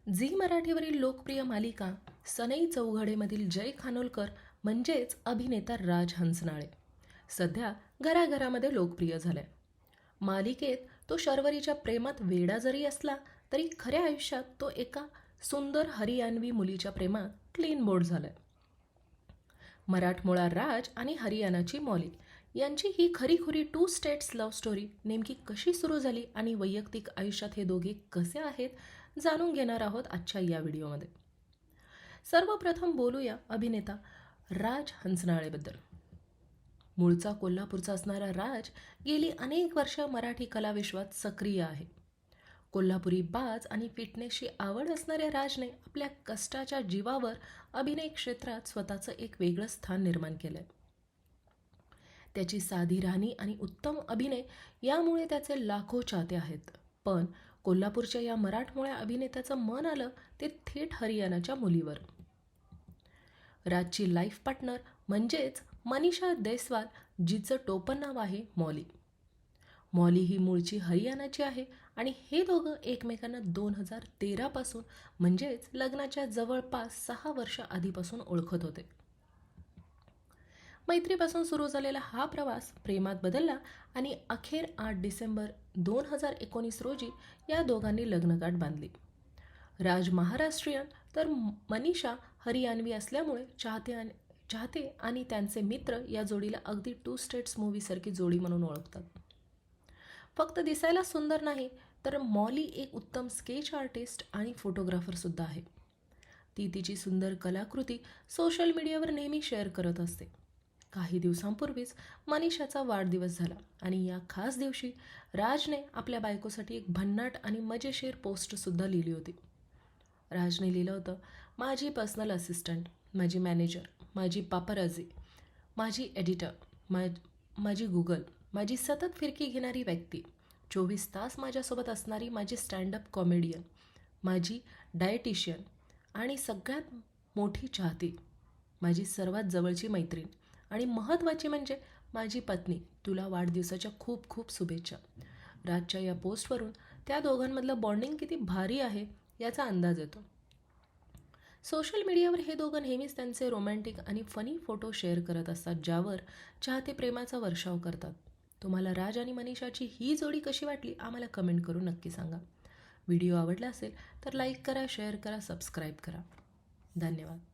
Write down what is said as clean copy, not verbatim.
Zee मराठीवरील लोकप्रिय मालिका सनई चौघडेमधील जय खानोलकर म्हणजेच अभिनेता राज हंचनाळे सध्या घराघरामध्ये लोकप्रिय झालाय. मालिकेत तो शर्वरीच्या प्रेमात वेडा जरी असला तरी खऱ्या आयुष्यात तो एका सुंदर हरियाणवी मुलीच्या प्रेमात क्लीन बोर्ड झालाय. मराठमोळा राज आणि हरियाणाची मॉली यांची ही खरीखुरी टू स्टेट्स लव्ह स्टोरी नेमकी कशी सुरू झाली आणि वैयक्तिक आयुष्यात हे दोघे कसे आहेत जाणून घेणार आहोत आजच्या या व्हिडिओमध्ये. सर्वप्रथम बोलूया अभिनेता राज हंचनाळेबद्दल. मूळचा कोल्हापूरचा असणारा राज गेली अनेक वर्ष मराठी कलाविश्वात सक्रिय आहे. कोल्हापुरी बाज आणि फिटनेसची आवड असणाऱ्या राजने आपल्या कष्टाच्या जीवावर अभिनय क्षेत्रात स्वतःचं एक वेगळं स्थान निर्माण केलंय. त्याची साधी राहणी आणि उत्तम अभिनय यामुळे त्याचे लाखो चाहते आहेत. पण कोल्हापूरच्या या मराठमोळ्या अभिनेत्याचं मन आलं ते थेट हरियाणाच्या मुलीवर. राजची लाईफ पार्टनर म्हणजेच मनीषा देसवाल, जिचं टोपण नाव आहे मॉली. मॉली ही मूळची हरियाणाची आहे आणि हे दोघं एकमेकांना 2013 पासून म्हणजेच लग्नाच्या जवळपास 6 वर्ष आधीपासून ओळखत होते. मैत्रीपासून सुरू झालेला हा प्रवास प्रेमात बदलला आणि अखेर 8 डिसेंबर 2019 रोजी या दोघांनी लग्नगाठ बांधली. राज महाराष्ट्रीयन तर मनीषा हरियाणवी असल्यामुळे चाहते आणि त्यांचे मित्र या जोडीला अगदी टू स्टेट्स मूवीसारखी जोडी म्हणून ओळखतात. फक्त दिसायला सुंदर नाही तर मॉली एक उत्तम स्केच आर्टिस्ट आणि फोटोग्राफरसुद्धा आहे. ती तिची सुंदर कलाकृती सोशल मीडियावर नेहमी शेअर करत असते. काही दिवसांपूर्वीच मनीषाचा वाढदिवस झाला आणि या खास दिवशी राजने आपल्या बायकोसाठी एक भन्नाट आणि मजेशीर पोस्टसुद्धा लिहिली होती. राजने लिहिलं होतं, माझी पर्सनल असिस्टंट, माझी मॅनेजर, माझी पापराजी, माझी एडिटर, माझी गुगल, माझी सतत फिरकी घेणारी व्यक्ती, 24 तास माझ्यासोबत असणारी माझी स्टँडअप कॉमेडियन, माझी डायटिशियन आणि सगळ्यात मोठी चाहती, माझी सर्वात जवळची मैत्रीण आणि महत्त्वाची म्हणजे माझी पत्नी, तुला वाढदिवसाच्या खूप खूप शुभेच्छा. राजच्या या पोस्टवरून त्या दोघांमधलं बॉन्डिंग किती भारी आहे याचा अंदाज येतो. सोशल मीडियावर हे दोघं नेहमीच त्यांचे रोमॅन्टिक आणि फनी फोटो शेअर करत असतात, ज्यावर चाहते प्रेमाचा वर्षाव करतात. तुम्हाला राज आणि मनीषाची ही जोडी कशी वाटली आम्हाला कमेंट करून नक्की सांगा. व्हिडिओ आवडला असेल तर लाईक करा, शेअर करा, सबस्क्राईब करा. धन्यवाद.